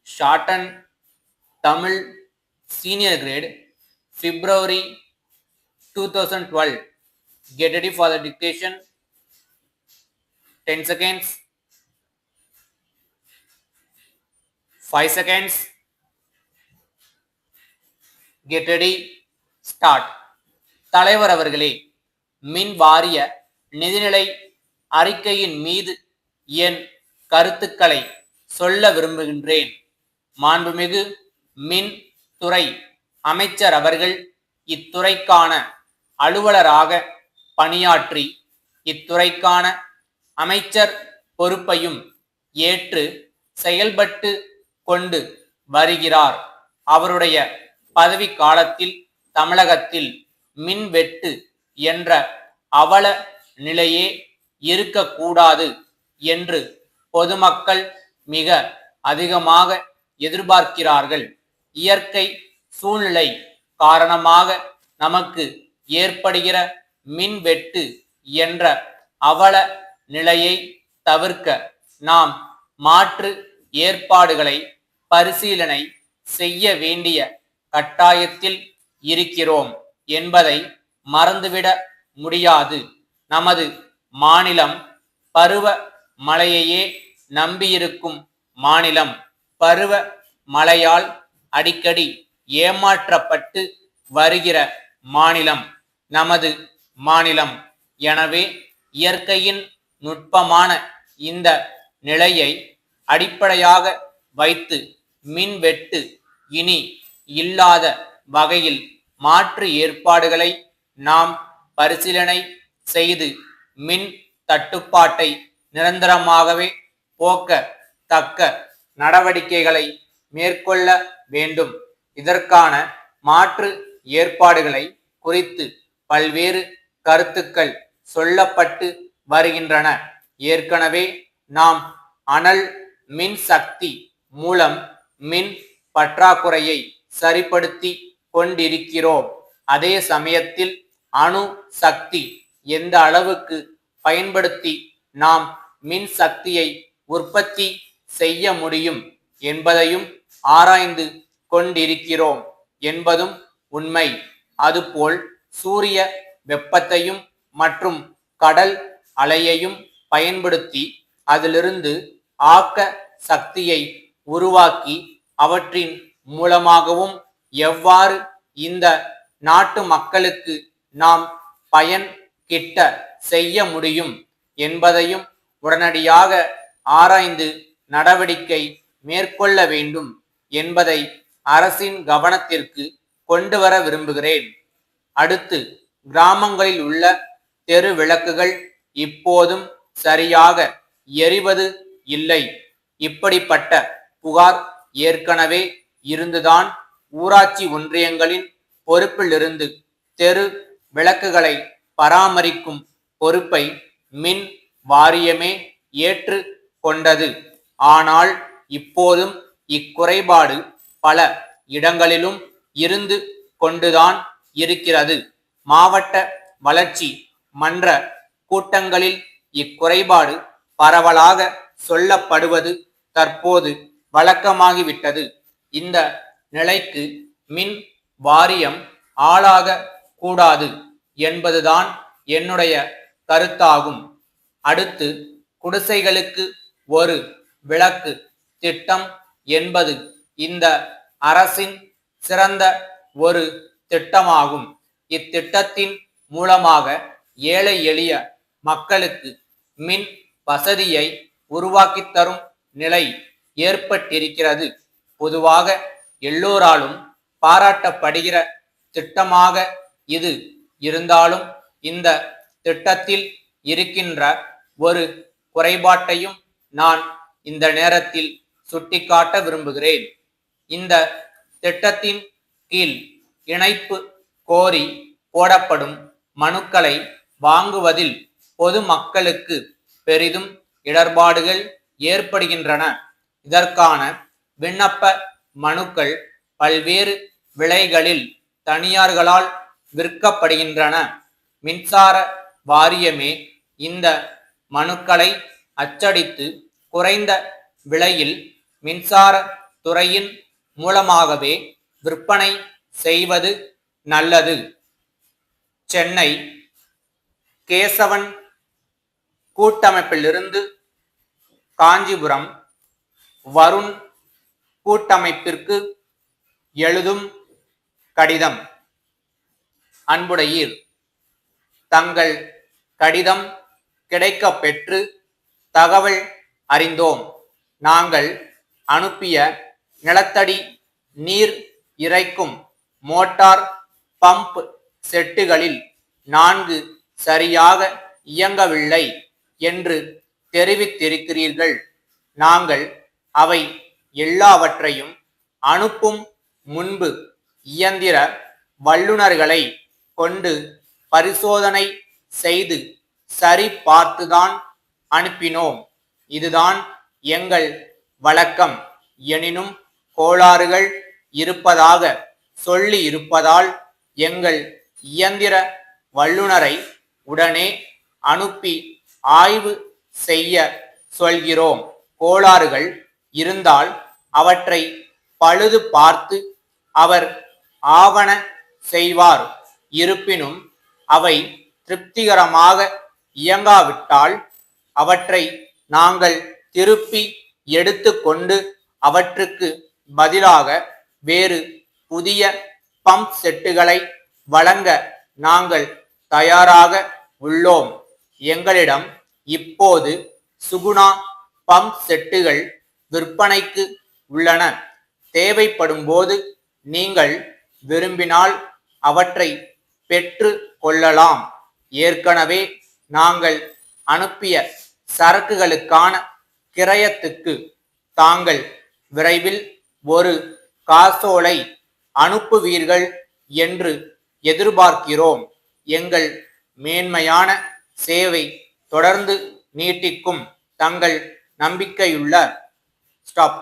shortened Tamil senior grade, February 2012. Get ready for the dictation. 10 seconds, 5 seconds, get ready, start. தலைவர் அவர்களே, மின் வாரிய நிதிநிலை அறிக்கையின் மீது என் கருத்துக்களை சொல்ல விரும்புகின்றேன். மாண்புமிகு மின் துறை அமைச்சர் அவர்கள் இத்துறைக்கான அலுவலராக பணியாற்றி இத்துறைக்கான அமைச்சர் பொறுப்பையும் ஏற்று செயல்பட்டு கொண்டு வருகிறார். அவருடைய பதவி காலத்தில் தமிழகத்தில் மின்வெட்டு என்ற அவல நிலையே இருக்கக்கூடாது என்று பொதுமக்கள் மிக அதிகமாக எதிர்பார்க்கிறார்கள். இயற்கை சூழ்நிலை காரணமாக நமக்கு ஏற்படுகிற மின்வெட்டு என்ற அவல நிலையை தவிர்க்க நாம் மாற்று ஏற்பாடுகளை பரிசீலனை செய்ய வேண்டிய கட்டாயத்தில் இருக்கிறோம் என்பதை மறந்துவிட முடியாது. நமது மாநிலம் பருவ மழையையே நம்பியிருக்கும் மாநிலம். பருவ மழையால் அடிக்கடி ஏமாற்றப்பட்டு வருகிற மாநிலம் நமது மாநிலம். எனவே இயற்கையின் நுட்பமான இந்த நிலையை அடிப்படையாக வைத்து மின்வெட்டு இனி இல்லாத வகையில் மாற்று ஏற்பாடுகளை நாம் பரிசீலனை செய்து மின் தட்டுப்பாட்டை நிரந்தரமாகவே போக்க தக்க நடவடிக்கைகளை மேற்கொள்ள வேண்டும். இதற்கான மாற்று ஏற்பாடுகளை குறித்து பல்வேறு கருத்துக்கள் சொல்லப்பட்டு வருகின்றன. ஏற்கனவே நாம் அனல் மின் சக்தி மூலம் மின் பற்றாக்குறையை சரிப்படுத்தி கொண்டிருக்கிறோம். அதே சமயத்தில் அணு சக்தி எந்த அளவுக்கு பயன்படுத்தி நாம் மின் சக்தியை உற்பத்தி செய்ய முடியும் என்பதையும் ஆராய்ந்து கொண்டிருக்கிறோம் என்பதும் உண்மை. அதுபோல் சூரிய வெப்பத்தையும் மற்றும் கடல் அலையையும் பயன்படுத்தி அதிலிருந்து ஆக்க சக்தியை உருவாக்கி அவற்றின் மூலமாகவும் எவ்வாறு இந்த நாட்டு மக்களுக்கு நாம் பயன் கிட்ட செய்ய முடியும் என்பதையும் உடனடியாக ஆராய்ந்து நடவடிக்கை மேற்கொள்ள வேண்டும் என்பதை அரசின் கவனத்திற்கு கொண்டு வர விரும்புகிறேன். அடுத்து, கிராமங்களில் உள்ள தெரு விளக்குகள் இப்போதும் சரியாக எரிவது இல்லை. இப்படிப்பட்ட புகார் ஏற்கனவே இருந்துதான் ஊராட்சி ஒன்றியங்களின் பொறுப்பிலிருந்து தெரு விளக்குகளை பராமரிக்கும் பொறுப்பை மின் வாரியமே ஏற்று கொண்டது. ஆனால் இப்போதும் இக்குறைபாடு பல இடங்களிலும் இருந்து கொண்டுதான் இருக்கிறது. மாவட்ட வளர்ச்சி மன்ற கூட்டங்களில் இக்குறைபாடு பரவலாக சொல்லப்படுவது தற்போது வழக்கமாகிவிட்டது. இந்த நிலைக்கு மின் வாரியம் ஆளாக கூடாது என்பதுதான் என்னுடைய கருத்தாகும். அடுத்து, குடிசைகளுக்கு ஒரு விளக்கு திட்டம் என்பது இந்த அரசின் சிறந்த ஒரு திட்டமாகும். இத்திட்டத்தின் மூலமாக ஏழை எளிய மக்களுக்கு மின் வசதியை உருவாக்கி தரும் நிலை ஏற்பட்டிருக்கிறது. பொதுவாக எல்லோராலும் பாராட்டப்படுகிற திட்டமாக இது இருந்தாலும் இந்த திட்டத்தில் இருக்கின்ற ஒரு குறைபாட்டையும் நான் இந்த நேரத்தில் சுட்டிக்காட்ட விரும்புகிறேன். இந்த திட்டத்தின் கீழ் இணைப்பு கோரி போடப்படும் மனுக்களை வாங்குவதில் பொதுமக்களுக்கு பெரிதும் இடர்பாடுகள் ஏற்படுகின்றன. இதற்கான விண்ணப்ப மனுக்கள் பல்வேறு விலைகளில் தனியார்களால் விற்கப்படுகின்றன. மின்சார வாரியமே இந்த மனுக்களை அச்சடித்து குறைந்த விலையில் மின்சார துறையின் மூலமாகவே விற்பனை செய்வது நல்லது. சென்னை கேசவன் கூட்டமைப்பிலிருந்து காஞ்சிபுரம் வருண் கூட்டமைப்பிற்கு எழுதும் கடிதம். அன்புடையீர், தங்கள் கடிதம் கிடைக்கப் பெற்று தகவல் அறிந்தோம். நாங்கள் அனுப்பிய நிலத்தடி நீர் இறைக்கும் மோட்டார் பம்ப் செட்டுகளில் 4 சரியாக இயங்கவில்லை என்று தெரிவித்திருக்கிறீர்கள். நாங்கள் அவை எல்லாவற்றையும் அனுப்பும் முன்பு இயந்திர வல்லுநர்களை கொண்டு பரிசோதனை செய்து சரி பார்த்துதான் அனுப்பினோம். இதுதான் எங்கள் வழக்கம். எனினும் கோளாறுகள் இருப்பதாக சொல்லி இருப்பதால் எங்கள் இயந்திர வல்லுநரை உடனே அனுப்பி ஆய்வு செய்ய சொல்கிறோம். கோளாறுகள் இருந்தால் அவற்றை பழுது பார்த்து அவர் ஆவண செய்வார். இருப்பினும் அவை திருப்திகரமாக இயங்காவிட்டால் அவற்றை நாங்கள் திருப்பி எடுத்துக்கொண்டு அவற்றுக்கு பதிலாக வேறு புதிய பம்ப் செட்டுகளை வழங்க நாங்கள் தயாராக உள்ளோம். எங்களிடம் இப்போது சுகுணா பம்ப் செட்டுகள் விற்பனைக்கு உள்ளன. தேவைப்படும் போது நீங்கள் விரும்பினால் அவற்றை பெற்று கொள்ளலாம். ஏற்கனவே நாங்கள் அனுப்பிய சரக்குகளுக்கான கிரயத்துக்கு தாங்கள் விரைவில் ஒரு காசோலை அனுப்புவீர்கள் என்று எதிர்பார்க்கிறோம். எங்கள் மேன்மையான சேவை தொடர்ந்து நீட்டிக்கும். தங்கள் நம்பிக்கையுள்ள ஸ்டாப்.